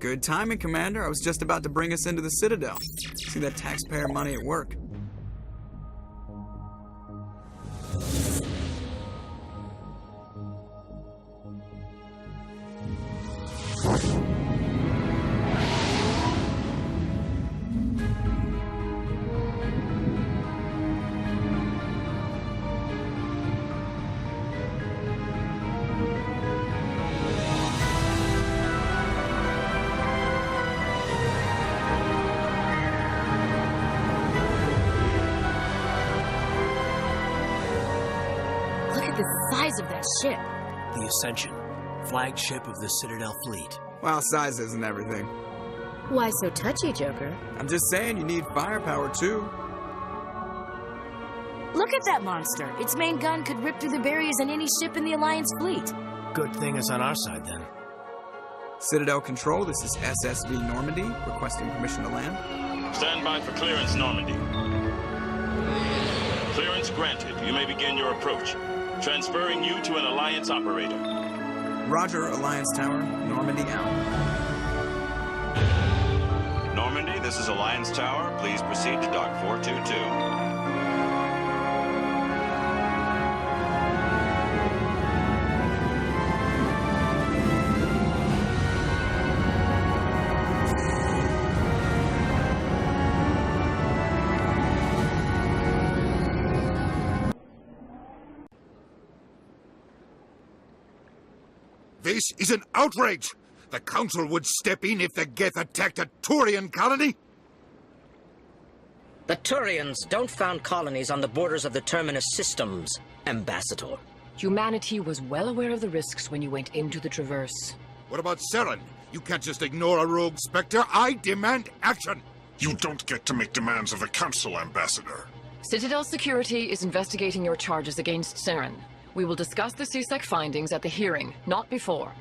Good timing, Commander. I was just about to bring us into the Citadel. See that taxpayer money at work. The size of that ship. The Ascension, flagship of the Citadel fleet. Well, size isn't everything. Why so touchy, Joker? I'm just saying you need firepower, too. Look at that monster. Its main gun could rip through the barriers in any ship in the Alliance fleet. Good thing it's on our side, then. Citadel Control, this is SSV Normandy, requesting permission to land. Stand by for clearance, Normandy. Clearance granted. You may begin your approach. Transferring you to an Alliance operator. Roger, Alliance Tower. Normandy out. Normandy, this is Alliance Tower. Please proceed to Dock 422. This is an outrage! The Council would step in if the Geth attacked a Turian colony? The Turians don't found colonies on the borders of the Terminus systems, Ambassador. Humanity was well aware of the risks when you went into the Traverse. What about Saren? You can't just ignore a rogue Spectre. I demand action! You don't get to make demands of the Council, Ambassador. Citadel Security is investigating your charges against Saren. We will discuss the CSEC findings at the hearing, not before.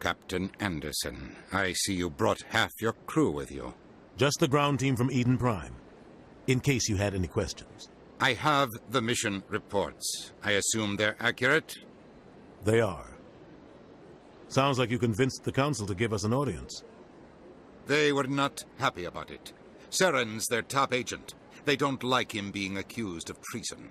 Captain Anderson, I see you brought half your crew with you. Just the ground team from Eden Prime, in case you had any questions. I have the mission reports. I assume they're accurate? They are. Sounds like you convinced the Council to give us an audience. They were not happy about it. Saren's their top agent. They don't like him being accused of treason.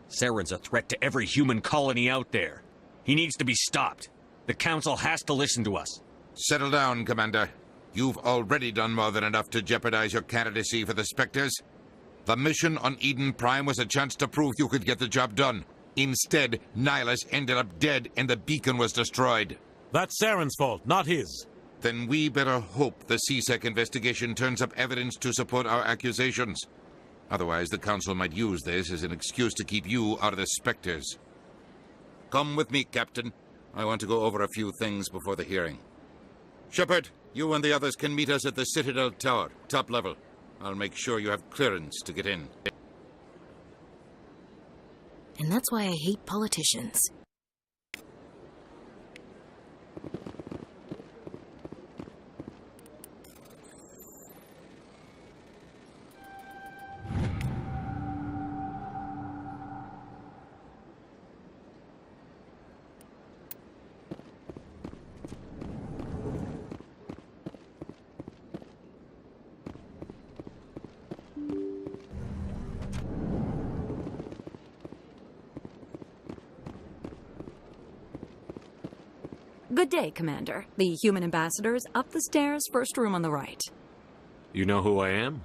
Saren's a threat to every human colony out there. He needs to be stopped. The Council has to listen to us. Settle down, Commander. You've already done more than enough to jeopardize your candidacy for the Spectres. The mission on Eden Prime was a chance to prove you could get the job done. Instead, Nihilus ended up dead and the beacon was destroyed. That's Saren's fault, not his. Then we better hope the CSEC investigation turns up evidence to support our accusations. Otherwise, the Council might use this as an excuse to keep you out of the Spectres. Come with me, Captain. I want to go over a few things before the hearing. Shepard, you and the others can meet us at the Citadel Tower, top level. I'll make sure you have clearance to get in. And that's why I hate politicians. Good day, Commander. The human ambassador is up the stairs, first room on the right. You know who I am?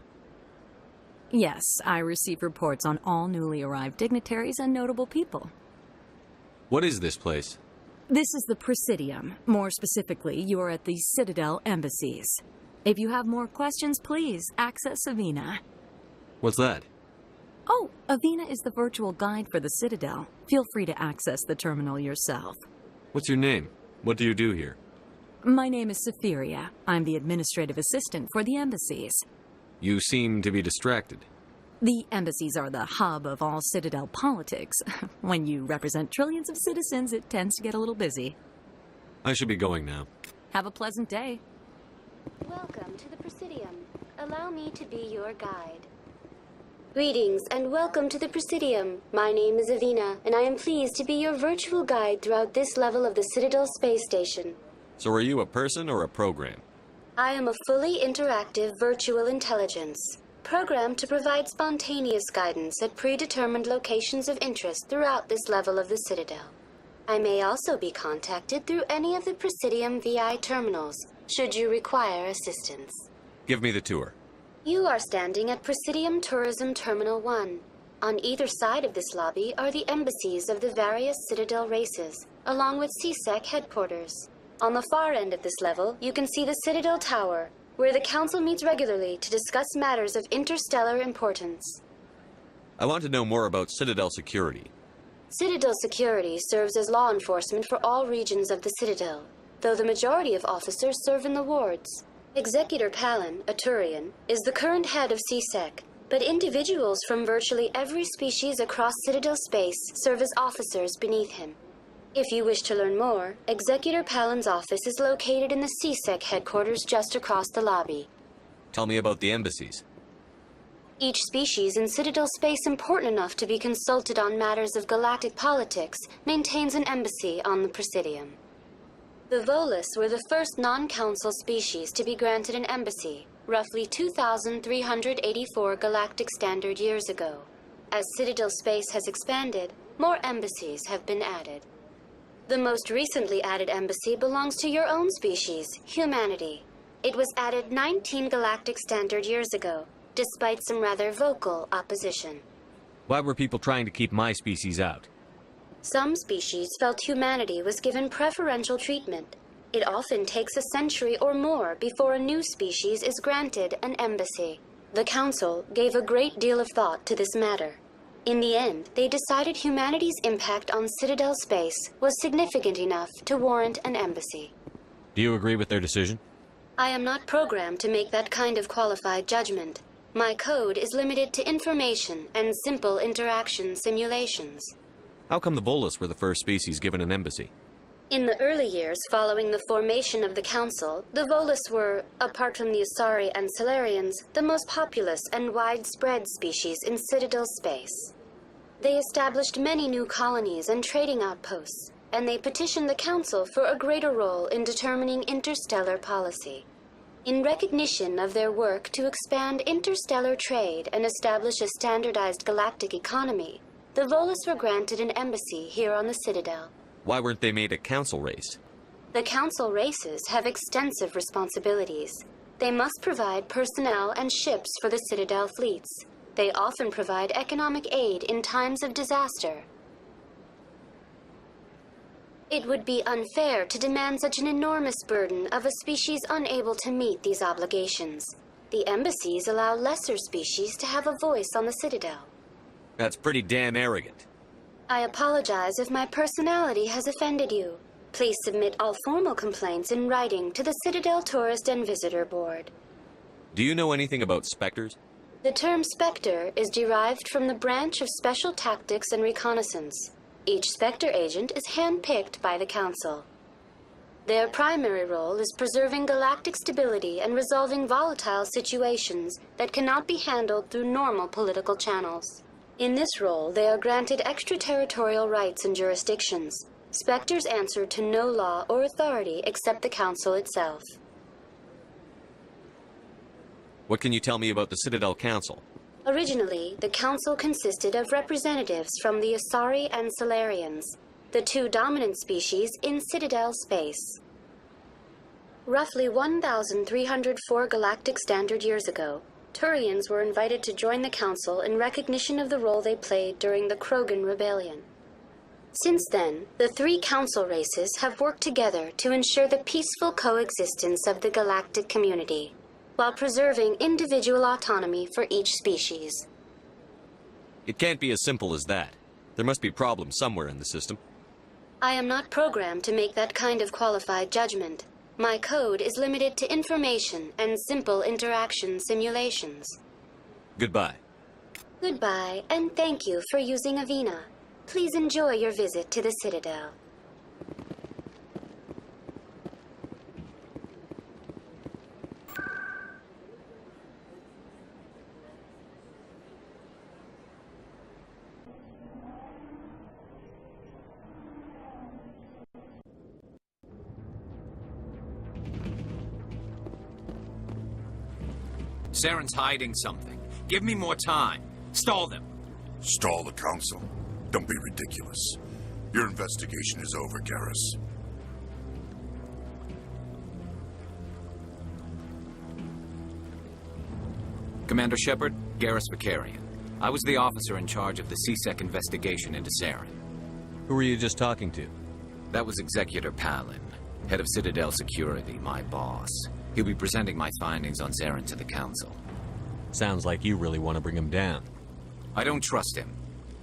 Yes, I receive reports on all newly arrived dignitaries and notable people. What is this place? This is the Presidium. More specifically, you are at the Citadel embassies. If you have more questions, please access Avina. What's that? Oh, Avina is the virtual guide for the Citadel. Feel free to access the terminal yourself. What's your name? What do you do here? My name is Safiria. I'm the administrative assistant for the embassies. You seem to be distracted. The embassies are the hub of all Citadel politics. When you represent trillions of citizens, it tends to get a little busy. I should be going now. Have a pleasant day. Welcome to the Presidium. Allow me to be your guide. Greetings and welcome to the Presidium. My name is Avina, and I am pleased to be your virtual guide throughout this level of the Citadel space station. So are you a person or a program? I am a fully interactive virtual intelligence, programmed to provide spontaneous guidance at predetermined locations of interest throughout this level of the Citadel. I may also be contacted through any of the Presidium VI terminals, should you require assistance. Give me the tour. You are standing at Presidium Tourism Terminal 1. On either side of this lobby are the embassies of the various Citadel races, along with CSEC headquarters. On the far end of this level, you can see the Citadel Tower, where the Council meets regularly to discuss matters of interstellar importance. I want to know more about Citadel security. Citadel security serves as law enforcement for all regions of the Citadel, though the majority of officers serve in the wards. Executor Palin, a Turian, is the current head of CSEC, but individuals from virtually every species across Citadel space serve as officers beneath him. If you wish to learn more, Executor Palin's office is located in the CSEC headquarters just across the lobby. Tell me about the embassies. Each species in Citadel space important enough to be consulted on matters of galactic politics maintains an embassy on the Presidium. The Volus were the first non-council species to be granted an embassy, roughly 2,384 galactic standard years ago. As Citadel space has expanded, more embassies have been added. The most recently added embassy belongs to your own species, humanity. It was added 19 galactic standard years ago, despite some rather vocal opposition. Why were people trying to keep my species out? Some species felt humanity was given preferential treatment. It often takes a century or more before a new species is granted an embassy. The Council gave a great deal of thought to this matter. In the end, they decided humanity's impact on Citadel space was significant enough to warrant an embassy. Do you agree with their decision? I am not programmed to make that kind of qualified judgment. My code is limited to information and simple interaction simulations. How come the Volus were the first species given an embassy? In the early years following the formation of the Council, the Volus were, apart from the Asari and Solarians, the most populous and widespread species in Citadel space. They established many new colonies and trading outposts, and they petitioned the Council for a greater role in determining interstellar policy. In recognition of their work to expand interstellar trade and establish a standardized galactic economy, the Volus were granted an embassy here on the Citadel. Why weren't they made a council race? The council races have extensive responsibilities. They must provide personnel and ships for the Citadel fleets. They often provide economic aid in times of disaster. It would be unfair to demand such an enormous burden of a species unable to meet these obligations. The embassies allow lesser species to have a voice on the Citadel. That's pretty damn arrogant. I apologize if my personality has offended you. Please submit all formal complaints in writing to the Citadel Tourist and Visitor Board. Do you know anything about specters? The term Spectre is derived from the branch of Special Tactics and Reconnaissance. Each Spectre agent is hand-picked by the Council. Their primary role is preserving galactic stability and resolving volatile situations that cannot be handled through normal political channels. In this role, they are granted extraterritorial rights and jurisdictions. Spectres answer to no law or authority except the Council itself. What can you tell me about the Citadel Council? Originally, the Council consisted of representatives from the Asari and Solarians, the two dominant species in Citadel space. Roughly 1,304 galactic standard years ago, Turians were invited to join the Council in recognition of the role they played during the Krogan Rebellion. Since then, the three Council races have worked together to ensure the peaceful coexistence of the galactic community, while preserving individual autonomy for each species. It can't be as simple as that. There must be problems somewhere in the system. I am not programmed to make that kind of qualified judgment. My code is limited to information and simple interaction simulations. Goodbye. Goodbye, and thank you for using Avina. Please enjoy your visit to the Citadel. Saren's hiding something. Give me more time. Stall them. Stall the Council? Don't be ridiculous. Your investigation is over, Garrus. Commander Shepard, Garrus Vicarian. I was the officer in charge of the CSEC investigation into Saren. Who were you just talking to? That was Executor Palin, head of Citadel Security, my boss. He'll be presenting my findings on Saren to the Council. Sounds like you really want to bring him down. I don't trust him.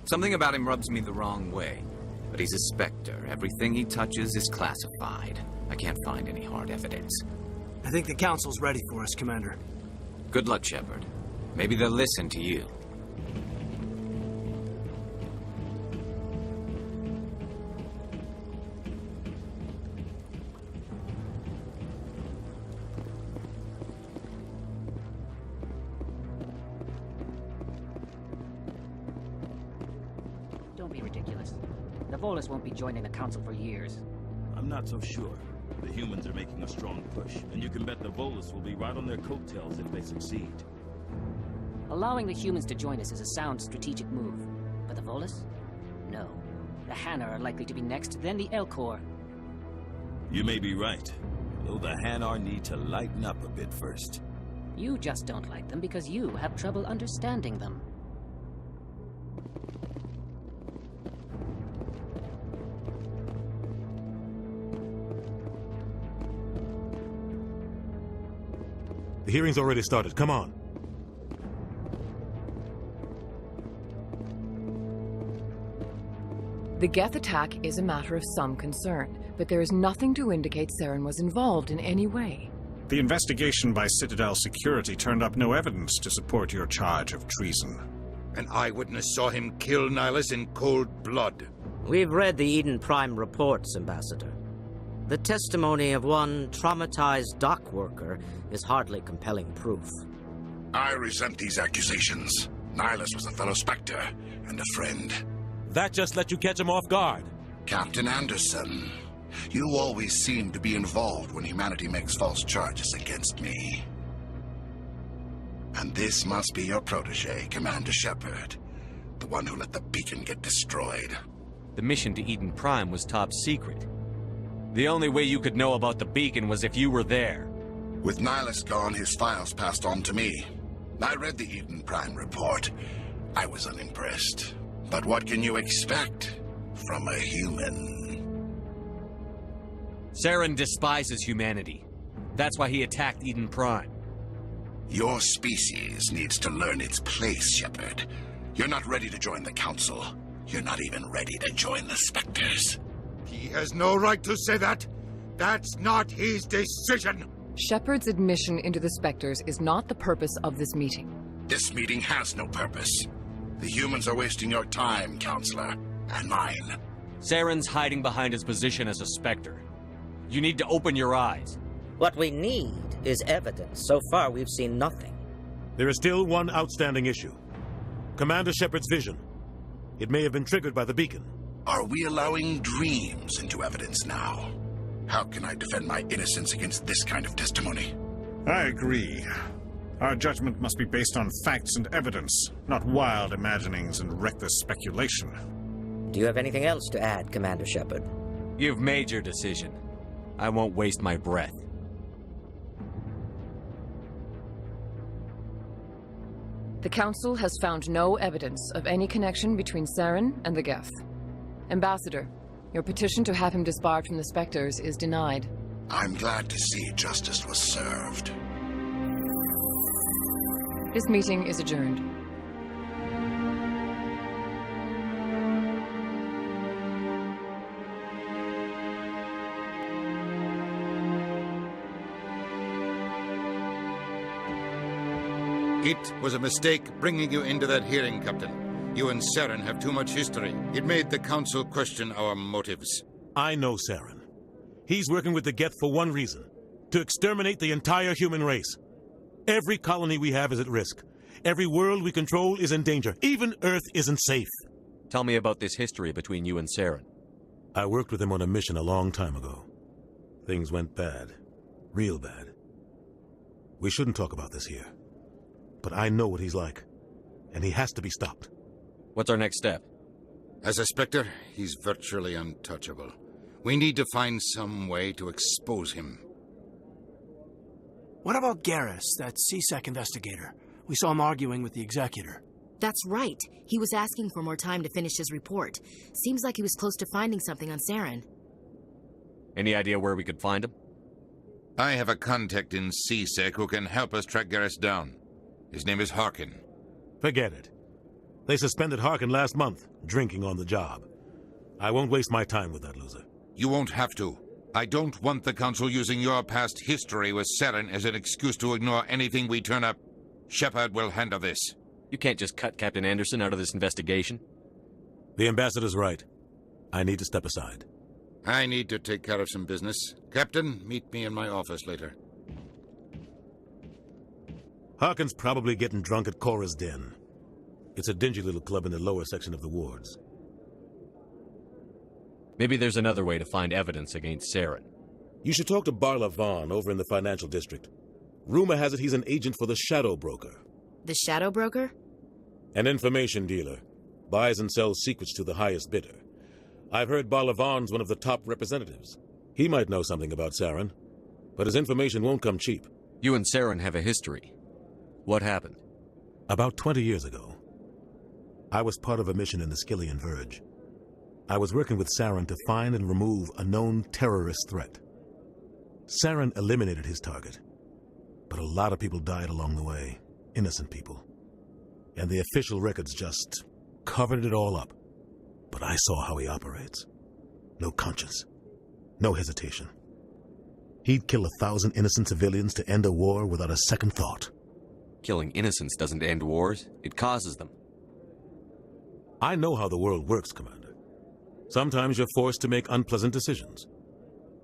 Something about him rubs me the wrong way. But he's a Spectre. Everything he touches is classified. I can't find any hard evidence. I think the Council's ready for us, Commander. Good luck, Shepard. Maybe they'll listen to you. Don't be ridiculous. The Volus won't be joining the Council for years. I'm not so sure. The humans are making a strong push, and you can bet the Volus will be right on their coattails if they succeed. Allowing the humans to join us is a sound strategic move. But the Volus? No. The Hanar are likely to be next, then the Elcor. You may be right, though the Hanar need to lighten up a bit first. You just don't like them because you have trouble understanding them. The hearing's already started. Come on. The Geth attack is a matter of some concern, but there is nothing to indicate Saren was involved in any way. The investigation by Citadel Security turned up no evidence to support your charge of treason. An eyewitness saw him kill Nihilus in cold blood. We've read the Eden Prime reports, Ambassador. The testimony of one traumatized dock worker is hardly compelling proof. I resent these accusations. Nihilus was a fellow Spectre and a friend. That just let you catch him off guard. Captain Anderson, you always seem to be involved when humanity makes false charges against me. And this must be your protege, Commander Shepard, the one who let the beacon get destroyed. The mission to Eden Prime was top secret. The only way you could know about the beacon was if you were there. With Nihilus gone, his files passed on to me. I read the Eden Prime report. I was unimpressed. But what can you expect from a human? Saren despises humanity. That's why he attacked Eden Prime. Your species needs to learn its place, Shepard. You're not ready to join the Council. You're not even ready to join the Spectres. He has no right to say that. That's not his decision. Shepard's admission into the Spectres is not the purpose of this meeting. This meeting has no purpose. The humans are wasting your time, Counselor, and mine. Saren's hiding behind his position as a Spectre. You need to open your eyes. What we need is evidence. So far, we've seen nothing. There is still one outstanding issue. Commander Shepard's vision. It may have been triggered by the beacon. Are we allowing dreams into evidence now? How can I defend my innocence against this kind of testimony? I agree. Our judgment must be based on facts and evidence, not wild imaginings and reckless speculation. Do you have anything else to add, Commander Shepard? You've made your decision. I won't waste my breath. The Council has found no evidence of any connection between Saren and the Geth. Ambassador, your petition to have him disbarred from the Spectres is denied. I'm glad to see justice was served. This meeting is adjourned. It was a mistake bringing you into that hearing, Captain. You and Saren have too much history. It made the Council question our motives. I know Saren. He's working with the Geth for one reason. To exterminate the entire human race. Every colony we have is at risk. Every world we control is in danger. Even Earth isn't safe. Tell me about this history between you and Saren. I worked with him on a mission a long time ago. Things went bad. Real bad. We shouldn't talk about this here. But I know what he's like, and he has to be stopped. What's our next step? As a Spectre, he's virtually untouchable. We need to find some way to expose him. What about Garrus, that CSEC investigator? We saw him arguing with the executor. That's right. He was asking for more time to finish his report. Seems like he was close to finding something on Saren. Any idea where we could find him? I have a contact in CSEC who can help us track Garrus down. His name is Harkin. Forget it. They suspended Harkin last month, drinking on the job. I won't waste my time with that loser. You won't have to. I don't want the Council using your past history with Saren as an excuse to ignore anything we turn up. Shepard will handle this. You can't just cut Captain Anderson out of this investigation. The ambassador's right. I need to step aside. I need to take care of some business. Captain, meet me in my office later. Harkin's probably getting drunk at Cora's Den. It's a dingy little club in the lower section of the wards. Maybe there's another way to find evidence against Saren. You should talk to Barla Vaughn over in the financial district. Rumor has it he's an agent for the Shadow Broker. The Shadow Broker? An information dealer. Buys and sells secrets to the highest bidder. I've heard Barla Vaughn's one of the top representatives. He might know something about Saren, but his information won't come cheap. You and Saren have a history. What happened? About 20 years ago, I was part of a mission in the Skillian Verge. I was working with Saren to find and remove a known terrorist threat. Saren eliminated his target, but a lot of people died along the way, innocent people. And the official records just covered it all up. But I saw how he operates. No conscience, no hesitation. He'd kill 1,000 innocent civilians to end a war without a second thought. Killing innocents doesn't end wars, it causes them. I know how the world works, Commander. Sometimes you're forced to make unpleasant decisions,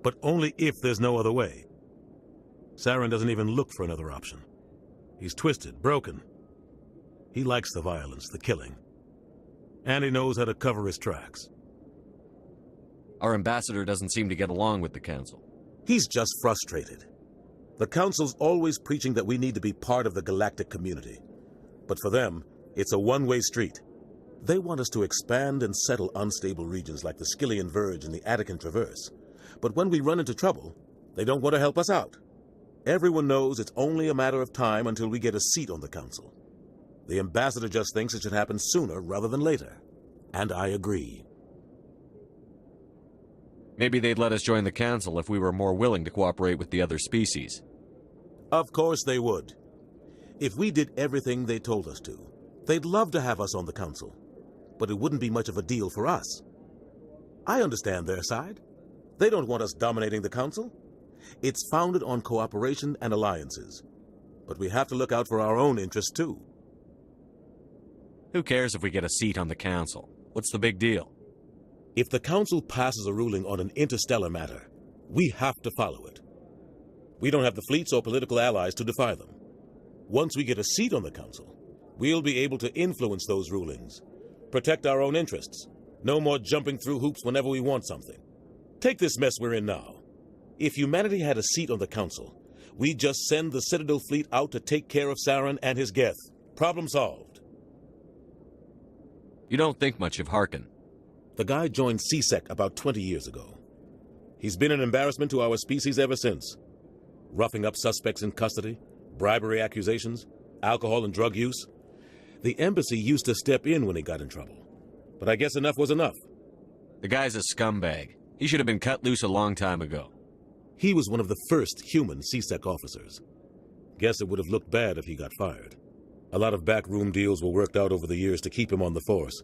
but only if there's no other way. Saren doesn't even look for another option. He's twisted, broken. He likes the violence, the killing, and he knows how to cover his tracks. Our ambassador doesn't seem to get along with the Council. He's just frustrated. The Council's always preaching that we need to be part of the galactic community. But for them, it's a one-way street. They want us to expand and settle unstable regions like the Skillian Verge and the Attican Traverse. But when we run into trouble, they don't want to help us out. Everyone knows it's only a matter of time until we get a seat on the Council. The ambassador just thinks it should happen sooner rather than later. And I agree. Maybe they'd let us join the Council if we were more willing to cooperate with the other species. Of course they would. If we did everything they told us to, they'd love to have us on the Council. But it wouldn't be much of a deal for us. I understand their side. They don't want us dominating the Council. It's founded on cooperation and alliances. But we have to look out for our own interests, too. Who cares if we get a seat on the Council? What's the big deal? If the Council passes a ruling on an interstellar matter, we have to follow it. We don't have the fleets or political allies to defy them. Once we get a seat on the Council, we'll be able to influence those rulings, protect our own interests. No more jumping through hoops whenever we want something. Take this mess we're in now. If humanity had a seat on the Council, we'd just send the Citadel fleet out to take care of Saren and his Geth. Problem solved. You don't think much of Harkin. The guy joined CSEC about 20 years ago. He's been an embarrassment to our species ever since. Roughing up suspects in custody, bribery accusations, alcohol and drug use. The embassy used to step in when he got in trouble. But I guess enough was enough. The guy's a scumbag. He should have been cut loose a long time ago. He was one of the first human CSEC officers. Guess it would have looked bad if he got fired. A lot of backroom deals were worked out over the years to keep him on the force.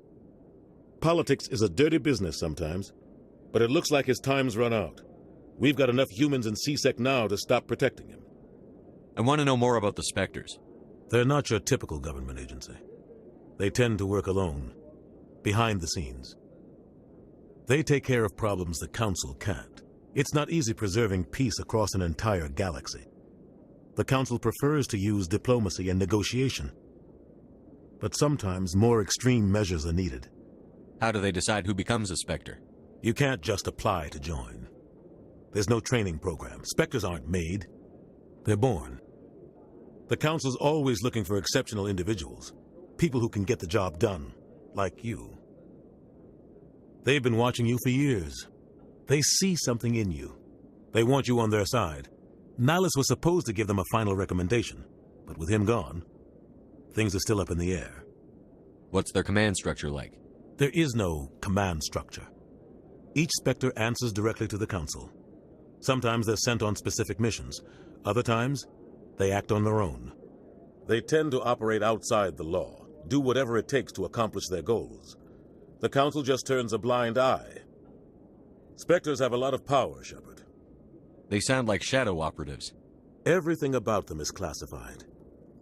Politics is a dirty business sometimes, but it looks like his time's run out. We've got enough humans in CSEC now to stop protecting him. I want to know more about the Spectres. They're not your typical government agency. They tend to work alone, behind the scenes. They take care of problems the Council can't. It's not easy preserving peace across an entire galaxy. The Council prefers to use diplomacy and negotiation. But sometimes more extreme measures are needed. How do they decide who becomes a Spectre? You can't just apply to join. There's no training program. Spectres aren't made. They're born. The Council's always looking for exceptional individuals. People who can get the job done, like you. They've been watching you for years. They see something in you. They want you on their side. Nihilus was supposed to give them a final recommendation, but with him gone, things are still up in the air. What's their command structure like? There is no command structure. Each Spectre answers directly to the Council. Sometimes they're sent on specific missions. Other times, they act on their own. They tend to operate outside the law, do whatever it takes to accomplish their goals. The Council just turns a blind eye. Spectres have a lot of power, Shepard. They sound like shadow operatives. Everything about them is classified.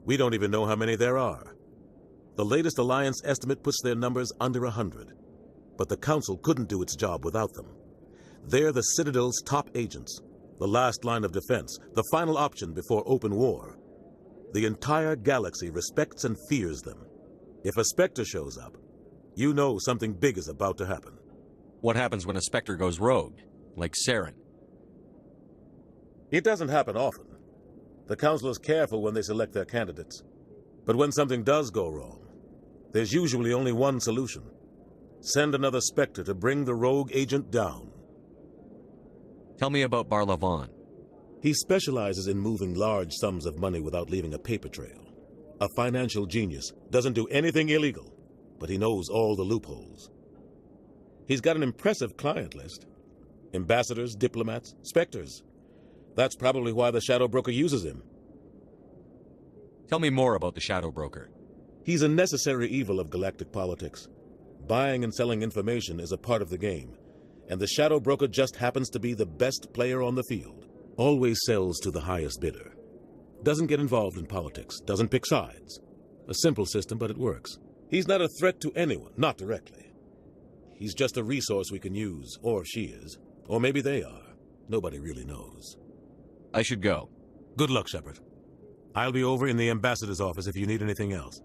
We don't even know how many there are. The latest Alliance estimate puts their numbers under 100. But the Council couldn't do its job without them. They're the Citadel's top agents, the last line of defense, the final option before open war. The entire galaxy respects and fears them. If a Spectre shows up, you know something big is about to happen. What happens when a Spectre goes rogue, like Saren? It doesn't happen often. The Council is careful when they select their candidates. But when something does go wrong, there's usually only one solution. Send another Spectre to bring the rogue agent down. Tell me about Barlavan. He specializes in moving large sums of money without leaving a paper trail. A financial genius, doesn't do anything illegal, but he knows all the loopholes. He's got an impressive client list. Ambassadors, diplomats, Spectres. That's probably why the Shadow Broker uses him. Tell me more about the Shadow Broker. He's a necessary evil of galactic politics. Buying and selling information is a part of the game, and the Shadow Broker just happens to be the best player on the field. Always sells to the highest bidder. Doesn't get involved in politics, doesn't pick sides. A simple system, but it works. He's not a threat to anyone, not directly. He's just a resource we can use, or she is. Or maybe they are. Nobody really knows. I should go. Good luck, Shepard. I'll be over in the ambassador's office if you need anything else.